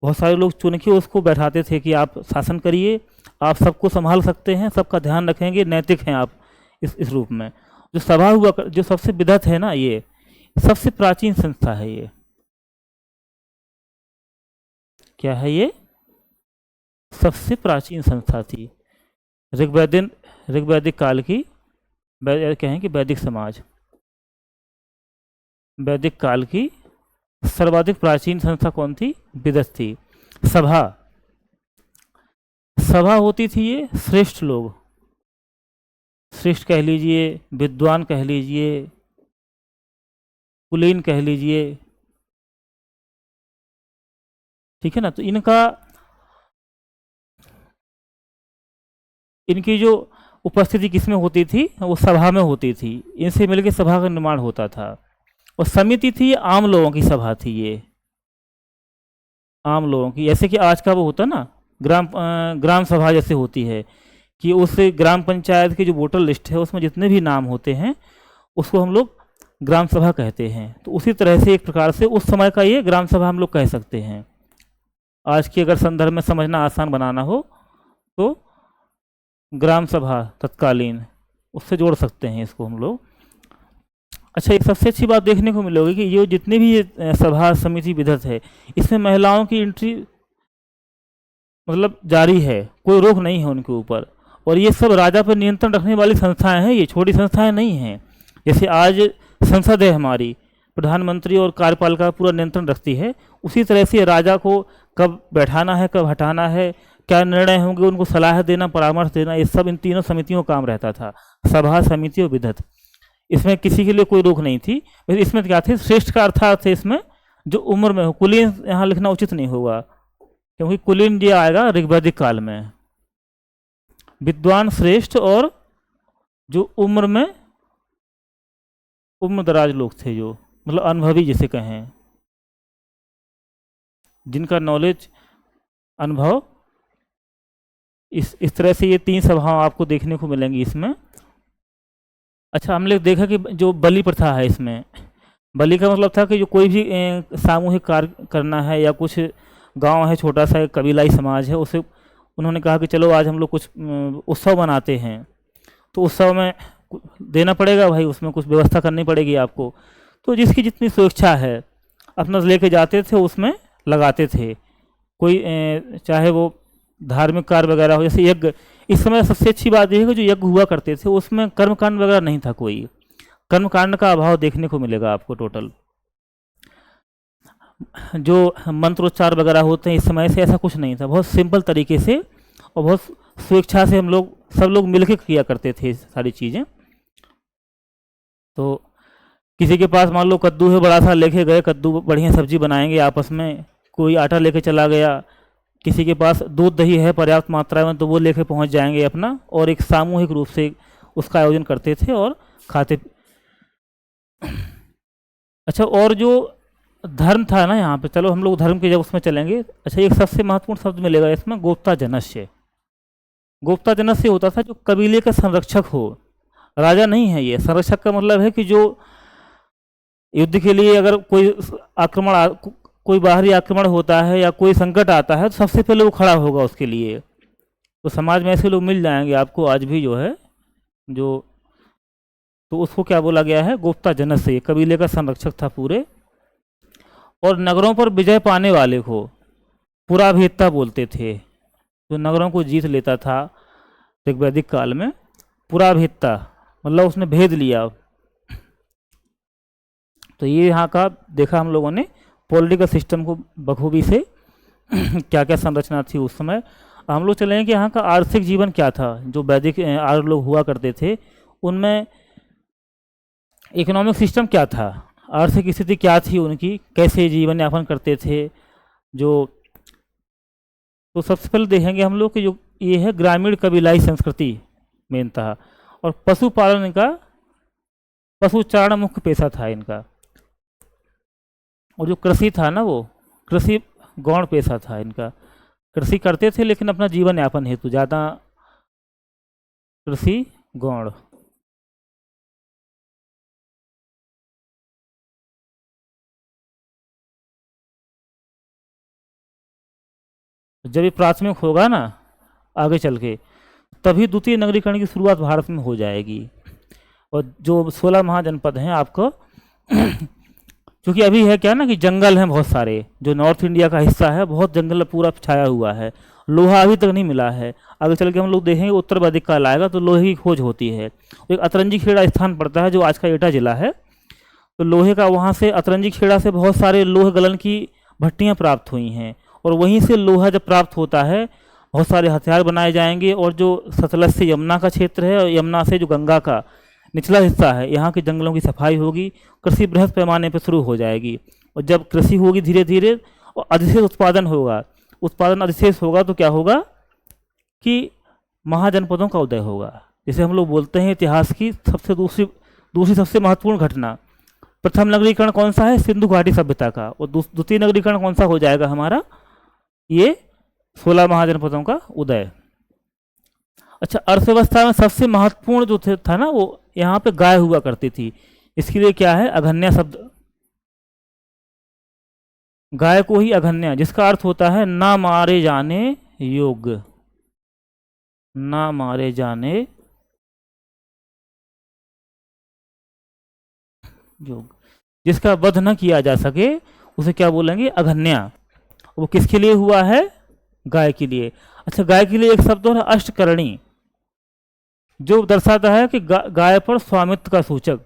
बहुत सारे लोग चुन के उसको बैठाते थे कि आप शासन करिए, आप सबको संभाल सकते हैं, सबका ध्यान रखेंगे, नैतिक हैं आप, इस रूप में। जो सभा हुआ जो सबसे विदथ है ना, ये सबसे प्राचीन संस्था है। ये क्या है, ये सबसे प्राचीन संस्था थी। ऋग्वैदिक काल की, कहें कि वैदिक समाज। वैदिक काल की सर्वाधिक प्राचीन संस्था कौन थी? विदत थी। सभा, सभा होती थी ये श्रेष्ठ लोग, श्रेष्ठ कह लीजिए, विद्वान कह लीजिए, कुलीन कह लीजिए, ठीक है ना। तो इनकी जो उपस्थिति किसमें होती थी? वो सभा में होती थी। इनसे मिलकर सभा का निर्माण होता था। और समिति थी, आम लोगों की सभा थी ये, आम लोगों की। जैसे कि आज का वो होता है ना ग्राम सभा जैसे होती है, कि उस ग्राम पंचायत की जो वोटर लिस्ट है उसमें जितने भी नाम होते हैं उसको हम लोग ग्राम सभा कहते हैं। तो उसी तरह से एक प्रकार से उस समय का ये ग्राम सभा हम लोग कह सकते हैं। आज की अगर संदर्भ में समझना आसान बनाना हो तो ग्राम सभा तत्कालीन, उससे जोड़ सकते हैं इसको हम लोग। अच्छा, एक सबसे अच्छी बात देखने को मिलेगी कि ये जितने भी ये सभा समिति विधत है, इसमें महिलाओं की एंट्री मतलब जारी है, कोई रोक नहीं है उनके ऊपर। और ये सब राजा पर नियंत्रण रखने वाली संस्थाएं हैं, ये छोटी संस्थाएं नहीं हैं। जैसे आज संसद है हमारी, प्रधानमंत्री और कार्यपालिका पूरा नियंत्रण रखती है, उसी तरह से राजा को कब बैठाना है, कब हटाना है, क्या निर्णय होंगे, उनको सलाह देना, परामर्श देना, ये सब इन तीनों समितियों का काम रहता था, सभा, समिति और विधत। इसमें किसी के लिए कोई रोक नहीं थी। इसमें क्या थे? श्रेष्ठ का अर्थात थे इसमें जो उम्र में हो। कुलीन यहाँ लिखना उचित नहीं होगा, क्योंकि कुलीन ये आएगा ऋग्वैदिक काल में। विद्वान, श्रेष्ठ और जो उम्र में उम्र दराज लोग थे, जो मतलब अनुभवी जिसे कहें, जिनका नॉलेज, अनुभव, इस तरह से ये तीन सभाएं आपको देखने को मिलेंगी इसमें। अच्छा, हमने देखा कि जो बलि प्रथा है, इसमें बलि का मतलब था कि जो कोई भी सामूहिक कार्य करना है, या कुछ गांव है, छोटा सा कबीलाई समाज है, उसे उन्होंने कहा कि चलो आज हम लोग कुछ उत्सव मनाते हैं, तो उत्सव में देना पड़ेगा भाई, उसमें कुछ व्यवस्था करनी पड़ेगी आपको। तो जिसकी जितनी स्वेच्छा है अपना लेके जाते थे, उसमें लगाते थे। कोई चाहे वो धार्मिक कार्य वगैरह हो, जैसे यज्ञ। इस समय सबसे अच्छी बात यह है कि जो यज्ञ हुआ करते थे उसमें कर्मकांड वगैरह नहीं था, कोई कर्मकांड का अभाव देखने को मिलेगा आपको। टोटल जो मंत्रोच्चार वगैरह होते हैं इस समय से ऐसा कुछ नहीं था, बहुत सिंपल तरीके से और बहुत स्वेच्छा से हम लोग सब लोग मिलकर किया करते थे सारी चीज़ें। तो किसी के पास मान लो कद्दू है बड़ा सा, लेके गए, कद्दू बढ़िया सब्जी बनाएंगे आपस में, कोई आटा लेके चला गया, किसी के पास दूध दही है पर्याप्त मात्रा में, तो वो लेके पहुंच जाएंगे अपना, और एक सामूहिक रूप से उसका आयोजन करते थे और खाते। अच्छा, और जो धर्म था ना यहाँ पे, चलो हम लोग धर्म के जब उसमें चलेंगे। अच्छा, एक सबसे महत्वपूर्ण शब्द मिलेगा इसमें, गोप्ता जनस्य। गोप्ता जनस्य होता था जो कबीले का संरक्षक हो, राजा नहीं है ये। संरक्षक का मतलब है कि जो युद्ध के लिए अगर कोई आक्रमण, कोई बाहरी आक्रमण होता है या कोई संकट आता है, तो सबसे पहले वो खड़ा होगा उसके लिए। तो समाज में ऐसे लोग मिल जाएंगे आपको आज भी जो है, जो तो उसको क्या बोला गया है? गोप्ता जनस्य, कबीले का संरक्षक था पूरे। और नगरों पर विजय पाने वाले को पुराभिता बोलते थे, जो नगरों को जीत लेता था ऋग्वैदिक काल में। पुराभिता मतलब उसने भेद लिया। तो ये यहाँ का देखा हम लोगों ने पॉलिटिकल सिस्टम को बखूबी से क्या क्या संरचना थी उस समय। हम लोग चलेंगे कि यहाँ का आर्थिक जीवन क्या था, जो वैदिक आर्य लोग हुआ करते थे उनमें इकोनॉमिक सिस्टम क्या था, आर्थिक स्थिति क्या थी उनकी, कैसे जीवन यापन करते थे। जो तो सबसे पहले देखेंगे हम लोग कि जो ये है ग्रामीण कबीलाई संस्कृति मेन था, और पशुपालन का, पशुचारण मुख्य पेशा था इनका। और जो कृषि था ना, वो कृषि गौण पेशा था इनका। कृषि करते थे लेकिन अपना जीवन यापन हेतु ज़्यादा कृषि गौण। जब ये प्राथमिक होगा ना आगे चल के, तभी द्वितीय नगरीकरण की शुरुआत भारत में हो जाएगी। और जो 16 महाजनपद हैं आपको क्योंकि अभी है क्या ना कि जंगल हैं बहुत सारे, जो नॉर्थ इंडिया का हिस्सा है बहुत जंगल पूरा छाया हुआ है, लोहा अभी तक नहीं मिला है। आगे चल के हम लोग देखेंगे उत्तर वैदिक काल आएगा तो लोहे की खोज होती है। एक अतरंजी खेड़ा स्थान पड़ता है जो आज का एटा जिला है, तो लोहे का वहाँ से अतरंजी खेड़ा से बहुत सारे लोह गलन की भट्टियाँ प्राप्त हुई हैं, और वहीं से लोहा जब प्राप्त होता है बहुत सारे हथियार बनाए जाएंगे। और जो सतलज से यमुना का क्षेत्र है और यमुना से जो गंगा का निचला हिस्सा है, यहाँ के जंगलों की सफाई होगी, कृषि बृहद पैमाने पर शुरू हो जाएगी। और जब कृषि होगी धीरे धीरे और अधिशेष उत्पादन होगा, उत्पादन अधिशेष होगा तो क्या होगा कि महाजनपदों का उदय होगा। जैसे हम लोग बोलते हैं इतिहास की सबसे दूसरी सबसे महत्वपूर्ण घटना, प्रथम नगरीकरण कौन सा है? सिंधु घाटी सभ्यता का। और द्वितीय नगरीकरण कौन सा हो जाएगा हमारा? ये 16 महाजनपदों का उदय। अच्छा, अर्थव्यवस्था में सबसे महत्वपूर्ण जो था ना, वो यहाँ पे गाय हुआ करती थी। इसके लिए क्या है? अघन्या शब्द, गाय को ही अघन्या, जिसका अर्थ होता है ना मारे जाने योग्य, ना मारे जाने योग्य, जिसका वध न किया जा सके उसे क्या बोलेंगे? अघन्या। वो किसके लिए हुआ है? गाय के लिए। अच्छा, गाय के लिए एक शब्द और है अष्टकर्णी, जो दर्शाता है कि गाय पर स्वामित्व का सूचक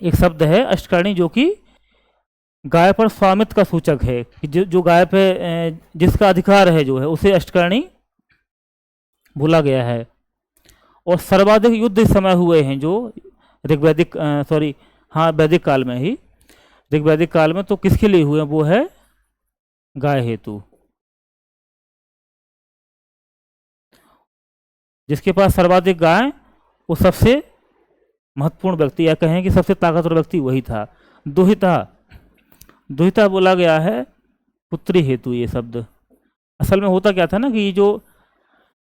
एक शब्द है अष्टकर्णी, जो कि गाय पर स्वामित्व का सूचक है कि जो गाय पे जिसका अधिकार है जो है, उसे अष्टकर्णी बोला गया है। और सर्वाधिक युद्ध इस समय हुए हैं जो ऋग्वैदिक वैदिक काल में ही, ऋग्वैदिक काल में तो किसके लिए हुए? वो है गाय हेतु। जिसके पास सर्वाधिक गाय, वो सबसे महत्वपूर्ण व्यक्ति, या कहें कि सबसे ताकतवर व्यक्ति वही था। दुहिता, दुहिता बोला गया है पुत्री हेतु। ये शब्द असल में होता क्या था ना कि जो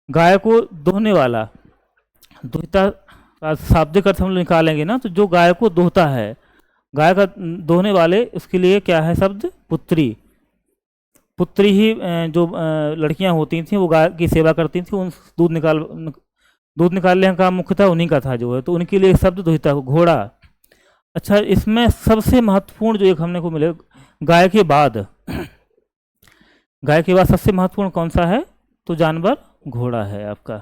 गाय को दोहने वाला, दुहिता का शाब्दिक अर्थ हम लोग निकालेंगे ना, तो जो गाय को दोहता है, गाय का दोहने वाले, उसके लिए क्या है शब्द? पुत्री। पुत्री ही जो लड़कियां होती थीं वो गाय की सेवा करती थीं, उन दूध निकालने का काम मुख्यतः उन्हीं का था जो है, तो उनके लिए शब्द दुहिता। घोड़ा। अच्छा, इसमें सबसे महत्वपूर्ण जो एक हमने को मिले, गाय के बाद, गाय के बाद सबसे महत्वपूर्ण कौन सा है? तो जानवर घोड़ा है आपका।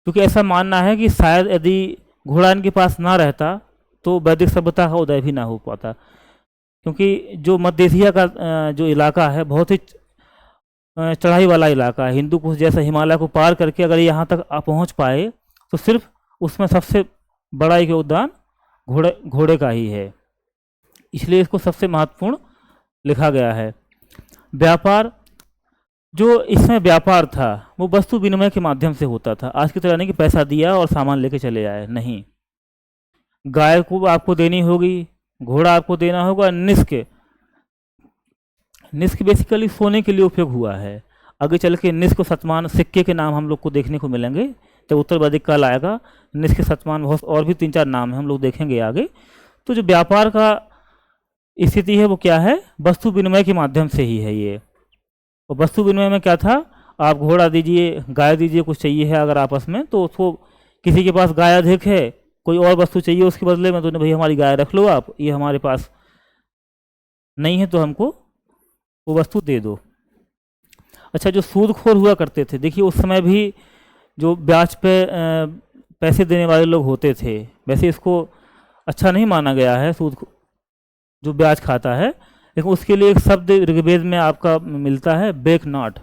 क्योंकि ऐसा मानना है कि शायद यदि घोड़ा इनके पास ना रहता तो वैदिक सभ्यता का उदय भी ना हो पाता। क्योंकि जो मध्य एशिया का जो इलाका है, बहुत ही चढ़ाई वाला इलाका है। हिंदू कुश जैसा हिमालय को पार करके अगर यहाँ तक आप पहुँच पाए तो सिर्फ उसमें सबसे बड़ा एक योगदान घोड़े का ही है, इसलिए इसको सबसे महत्वपूर्ण लिखा गया है। व्यापार, जो इसमें व्यापार था वो वस्तु विनिमय के माध्यम से होता था। आज की तरह नहीं कि पैसा दिया और सामान लेके चले आए, नहीं। गाय को आपको देनी होगी, घोड़ा आपको देना होगा। निस्क, निस्क बेसिकली सोने के लिए उपयोग हुआ है। आगे चल के निस्क शतमान सिक्के के नाम हम लोग को देखने को मिलेंगे, जब उत्तर वैदिक काल आएगा। निस्क शतमान, बहुत और भी 3-4 नाम हैं, हम लोग देखेंगे आगे। तो जो व्यापार का स्थिति है वो क्या है? वस्तु विनिमय के माध्यम से ही है ये। और वस्तु विनिमय में क्या था? आप घोड़ा दीजिए, गाय दीजिए, कुछ चाहिए है अगर आपस में, तो उसको किसी के पास गाय अधिक है, कोई और वस्तु चाहिए उसके बदले में, तो भाई हमारी गाय रख लो आप, ये हमारे पास नहीं है तो हमको वो वस्तु दे दो। अच्छा, जो सूदखोर हुआ करते थे, देखिए उस समय भी जो ब्याज पे पैसे देने वाले लोग होते थे, वैसे इसको अच्छा नहीं माना गया है सूद जो ब्याज खाता है, लेकिन उसके लिए एक शब्द ऋग्वेद में आपका मिलता है, बेकनॉट।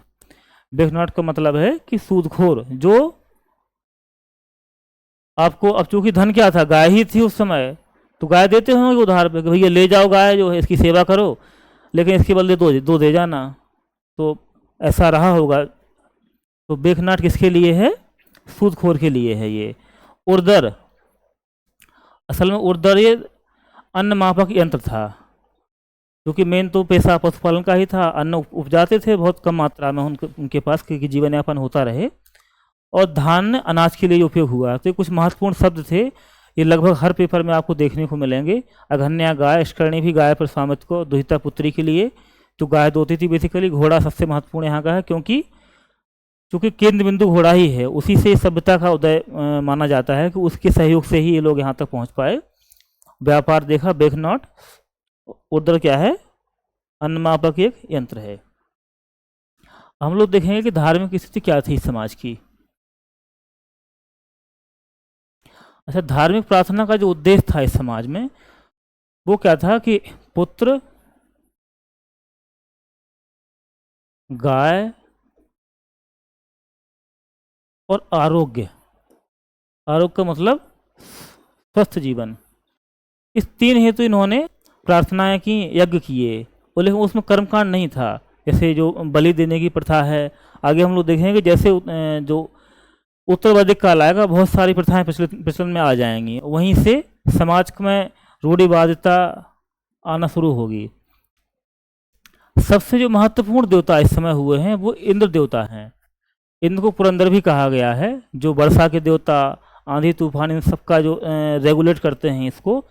बेकनॉट का मतलब है कि सूदखोर, जो आपको, अब चूंकि धन क्या था? गाय ही थी उस समय, तो गाय देते होंगे उधार पे कि भैया ले जाओ गाय जो है, इसकी सेवा करो, लेकिन इसके बदले दो दे जाना, तो ऐसा रहा होगा। तो बेकनॉट किसके लिए है? सूदखोर के लिए है ये। उर्दर, असल में उर्दर ये अन्न मापक यंत्र था, क्योंकि मेन तो पेशा पशुपालन का ही था। अन्न उपजाते थे बहुत कम मात्रा में उनके पास, क्योंकि जीवन यापन होता रहे, और धान्य अनाज के लिए उपयोग हुआ। तो ये कुछ महत्वपूर्ण शब्द थे, ये लगभग हर पेपर में आपको देखने को मिलेंगे। अघन्या गाय, अष्टकर्णी भी गाय पर स्वामित्व को, दुहिता पुत्री के लिए तो गाय दोती थी बेसिकली। घोड़ा सबसे महत्वपूर्ण यहाँ का है, क्योंकि चूँकि केंद्र बिंदु घोड़ा ही है, उसी से सभ्यता का उदय माना जाता है कि उसके सहयोग से ही ये लोग यहाँ तक पहुँच पाए। व्यापार देखा, बेकनॉट। उर्दर क्या है? अन्नमापक एक यंत्र है। हम लोग देखेंगे कि धार्मिक स्थिति क्या थी समाज की। अच्छा, धार्मिक प्रार्थना का जो उद्देश्य था इस समाज में वो क्या था कि पुत्र, गाय और आरोग्य। आरोग्य का मतलब स्वस्थ जीवन। इस तीन हेतु इन्होंने प्रार्थनाएं की, यज्ञ किए, और लेकिन उसमें कर्मकांड नहीं था, जैसे जो बलि देने की प्रथा है। आगे हम लोग देखेंगे जैसे जो उत्तर वैदिक काल आएगा, बहुत सारी प्रथाएं प्रचलन में आ जाएंगी, वहीं से समाज में रूढ़िवादिता आना शुरू होगी। सबसे जो महत्वपूर्ण देवता इस समय हुए हैं वो इंद्र देवता हैं। इंद्र को पुरंदर भी कहा गया है, जो वर्षा के देवता, आंधी तूफान, इन सबका जो रेगुलेट करते हैं इसको।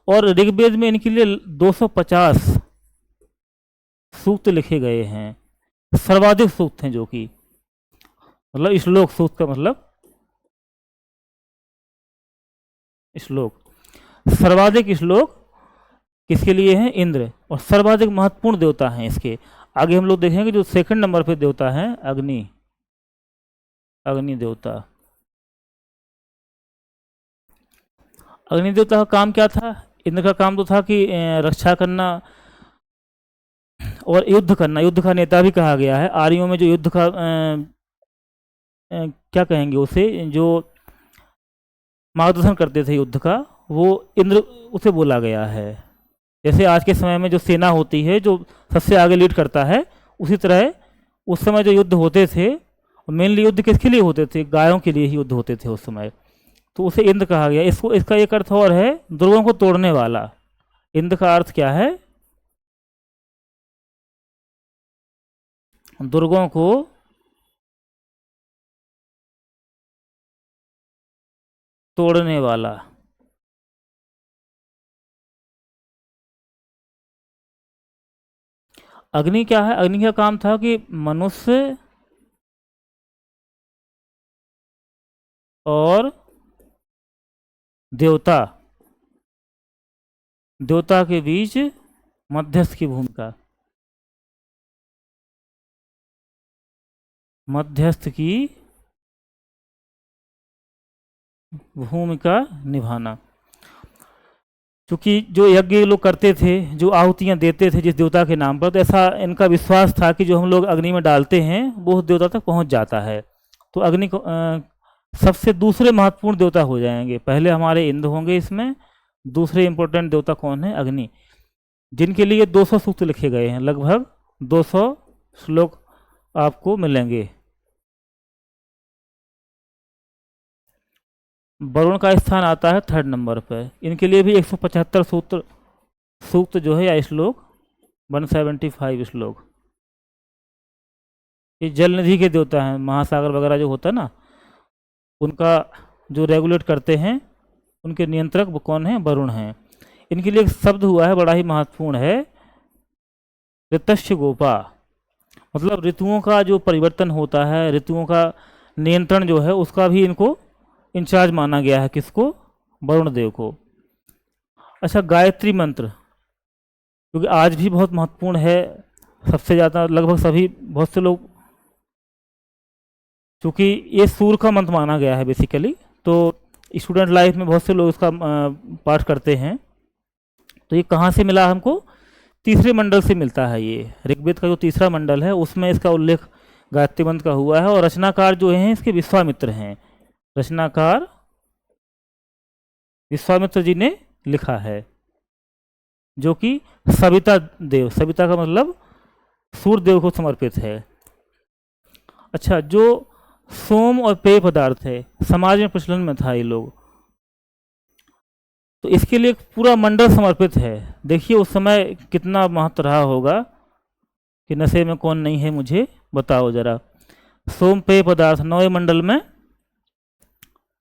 और ऋग्वेद में इनके लिए 250 सूक्त लिखे गए हैं, सर्वाधिक सूक्त हैं, जो कि मतलब श्लोक, सूक्त का मतलब श्लोक। सर्वाधिक श्लोक किसके लिए हैं? इंद्र। और सर्वाधिक महत्वपूर्ण देवता हैं इसके। आगे हम लोग देखेंगे जो सेकंड नंबर पे देवता है अग्नि, अग्नि देवता। अग्नि देवता का काम क्या था? इंद्र का काम तो था कि रक्षा करना और युद्ध करना। युद्ध का नेता भी कहा गया है। आर्यों में जो युद्ध का क्या कहेंगे उसे, जो मार्गदर्शन करते थे युद्ध का, वो इंद्र उसे बोला गया है। जैसे आज के समय में जो सेना होती है, जो सबसे आगे लीड करता है, उसी तरह उस समय जो युद्ध होते थे, मेनली युद्ध किसके लिए होते थे? गायों के लिए ही युद्ध होते थे उस समय, तो उसे इंद्र कहा गया। इसको, इसका एक अर्थ और है, दुर्गों को तोड़ने वाला। इंद्र का अर्थ क्या है? दुर्गों को तोड़ने वाला। अग्नि क्या है? अग्नि का काम था कि मनुष्य और देवता, देवता के बीच मध्यस्थ की भूमिका, मध्यस्थ की भूमिका निभाना। क्योंकि जो यज्ञ लोग करते थे, जो आहुतियाँ देते थे जिस देवता के नाम पर, तो ऐसा इनका विश्वास था कि जो हम लोग अग्नि में डालते हैं वो उस देवता तक पहुंच जाता है। तो अग्नि को सबसे दूसरे महत्वपूर्ण देवता हो जाएंगे। पहले हमारे इंद्र होंगे इसमें, दूसरे इंपॉर्टेंट देवता कौन है? अग्नि, जिनके लिए 200 सूक्त लिखे गए हैं, लगभग 200 श्लोक आपको मिलेंगे। वरुण का स्थान आता है थर्ड नंबर पर। इनके लिए भी 175 सूक्त जो है, या श्लोक 175 श्लोक। ये जल निधि के देवता हैं, महासागर वगैरह जो होता है ना, उनका जो रेगुलेट करते हैं, उनके नियंत्रक वो कौन है? वरुण हैं। इनके लिए एक शब्द हुआ है, बड़ा ही महत्वपूर्ण है, ऋतस्य गोपा। मतलब ऋतुओं का जो परिवर्तन होता है, ऋतुओं का नियंत्रण जो है, उसका भी इनको इंचार्ज माना गया है। किसको? वरुण देव को। अच्छा, गायत्री मंत्र, क्योंकि आज भी बहुत महत्वपूर्ण है, सबसे ज़्यादा लगभग सभी, बहुत से लोग, क्योंकि ये सूर्य का मंत्र माना गया है बेसिकली, तो स्टूडेंट लाइफ में बहुत से लोग इसका पाठ करते हैं। तो ये कहाँ से मिला हमको? तीसरे मंडल से मिलता है। ये ऋग्वेद का जो तीसरा मंडल है, उसमें इसका उल्लेख गायत्री मंत्र का हुआ है। और रचनाकार जो हैं इसके विश्वामित्र हैं। रचनाकार विश्वामित्र जी ने लिखा है, जो कि सविता देव, सविता का मतलब सूर्य देव को समर्पित है। अच्छा, जो सोम और पेय पदार्थ है, समाज में प्रचलन में था ये लोग, तो इसके लिए एक पूरा मंडल समर्पित है। देखिए उस समय कितना महत्व रहा होगा कि नशे में कौन नहीं है, मुझे बताओ जरा। सोम पेय पदार्थ 9वें मंडल में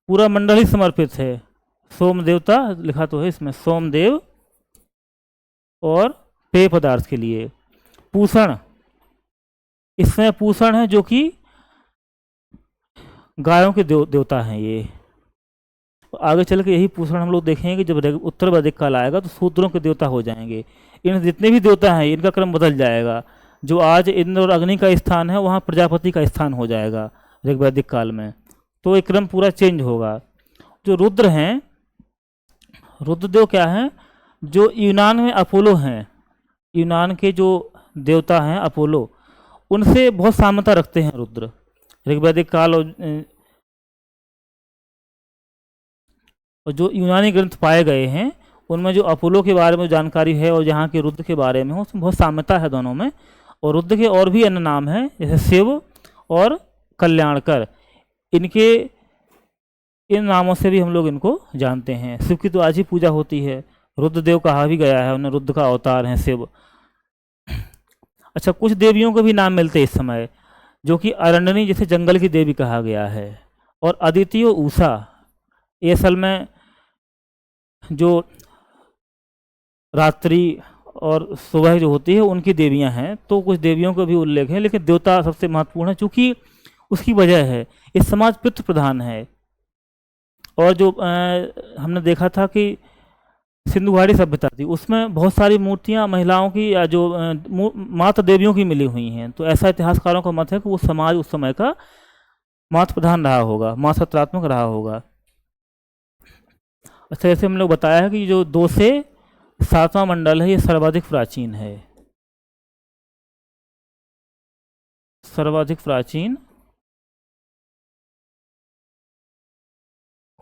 पूरा मंडल ही समर्पित है। सोम देवता लिखा तो है इसमें, सोमदेव, और पेय पदार्थ के लिए पूषण, इसमें पूषण है जो कि गायों के देवता हैं ये। आगे चल के यही पूषण हम लोग देखेंगे कि जब उत्तर वैदिक काल आएगा तो शूद्रों के देवता हो जाएंगे। इन जितने भी देवता हैं इनका क्रम बदल जाएगा। जो आज इंद्र और अग्नि का स्थान है, वहाँ प्रजापति का स्थान हो जाएगा ऋग्वैदिक काल में। तो एक क्रम पूरा चेंज होगा। जो रुद्र हैं, रुद्रदेव क्या हैं, जो यूनान में अपोलो हैं, यूनान के जो देवता हैं अपोलो, उनसे बहुत साम्यता रखते हैं रुद्र। ऋग्वैदिक काल और जो यूनानी ग्रंथ पाए गए हैं उनमें जो अपोलो के बारे में जानकारी है और जहाँ के रुद्र के बारे में, उसमें बहुत साम्यता है दोनों में। और रुद्र के और भी अन्य नाम हैं, जैसे शिव और कल्याणकर। इनके इन नामों से भी हम लोग इनको जानते हैं। शिव की तो आज ही पूजा होती है, रुद्रदेव कहा भी गया है, उन्हें रुद्र का अवतार हैं शिव। अच्छा, कुछ देवियों को भी नाम मिलते हैं इस समय, जो कि अरण्यनी जैसे जंगल की देवी कहा गया है, और अदिति और उषा ये असल में जो रात्रि और सुबह जो होती है उनकी देवियां हैं। तो कुछ देवियों का भी उल्लेख है, लेकिन देवता सबसे महत्वपूर्ण है, चूँकि उसकी वजह है इस समाज पितृ प्रधान है। और जो हमने देखा था कि सिंधु घाटी सभ्यता थी, उसमें बहुत सारी मूर्तियां महिलाओं की या जो माता देवियों की मिली हुई हैं। तो ऐसा इतिहासकारों का मत है कि वो समाज उस समय का मातृ प्रधान रहा होगा, मातृत्वात्मक रहा होगा। अच्छा, जैसे हम लोग बताया है कि जो 2 से 7वां मंडल है, ये सर्वाधिक प्राचीन है। सर्वाधिक प्राचीन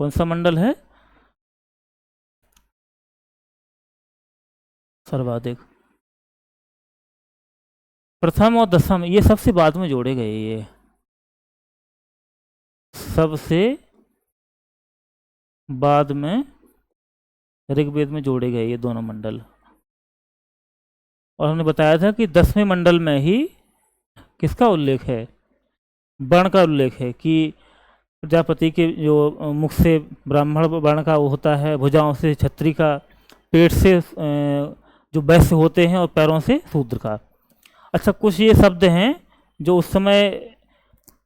कौन सा मंडल है? सर्वाधिक। प्रथम और दशम ये सबसे बाद में जोड़े गए, ये सबसे बाद में ऋग्वेद में जोड़े गए ये दोनों मंडल। और हमने बताया था कि 10वें मंडल में ही किसका उल्लेख है? वर्ण का उल्लेख है, कि प्रजापति के जो मुख से ब्राह्मण वर्ण का वो होता है, भुजाओं से क्षत्रिय का, पेट से जो वैश्य होते हैं, और पैरों से शूद्र का। अच्छा, कुछ ये शब्द हैं जो उस समय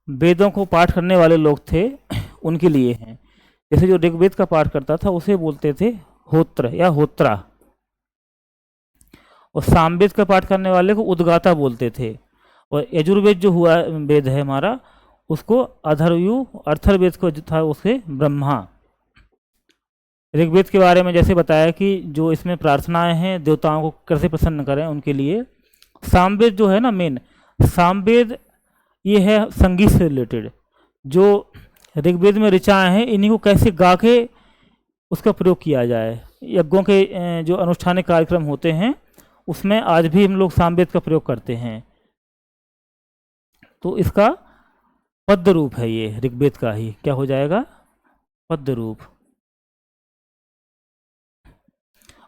वेदों को पाठ करने वाले लोग थे उनके लिए हैं। जैसे जो ऋग्वेद का पाठ करता था उसे बोलते थे होत्र या होत्रा, और सामवेद का पाठ करने वाले को उद्गाता बोलते थे। और यजुर्वेद जो हुआ वेद है हमारा, उसको अथर्वयु, अर्थर्वेद को जो था उसे ब्रह्मा। ऋग्वेद के बारे में जैसे बताया कि जो इसमें प्रार्थनाएं हैं देवताओं को कैसे प्रसन्न करें उनके लिए। सामवेद जो है ना, मेन सामवेद ये है संगीत से रिलेटेड। जो ऋग्वेद में ऋचाएँ हैं, इन्हीं को कैसे गा के उसका प्रयोग किया जाए। यज्ञों के जो अनुष्ठानिक कार्यक्रम होते हैं उसमें आज भी हम लोग सामवेद का प्रयोग करते हैं। तो इसका पद्य रूप है ये, ऋग्वेद का ही क्या हो जाएगा? पद्य रूप।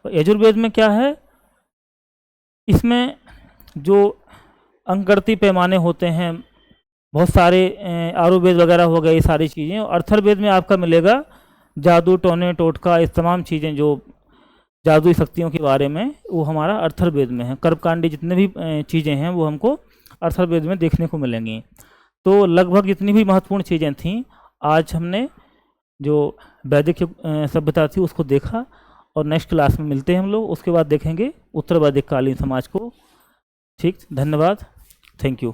और यजुर्वेद में क्या है, इसमें जो अंकगणितीय पैमाने होते हैं, बहुत सारे आयुर्वेद वगैरह हो गए, ये सारी चीज़ें। और अर्थर्वेद में आपका मिलेगा जादू, टोने, टोटका, इस तमाम चीज़ें जो जादुई शक्तियों के बारे में, वो हमारा अर्थर्वेद में है। कर्मकांडी जितने भी चीज़ें हैं वो हमको अर्थर्वेद में देखने को मिलेंगी। तो लगभग जितनी भी महत्वपूर्ण चीज़ें थीं, आज हमने जो वैदिक सभ्यता थी उसको देखा। और नेक्स्ट क्लास में मिलते हैं हम लोग, उसके बाद देखेंगे उत्तर वैदिक कालीन समाज को। ठीक, धन्यवाद, थैंक यू।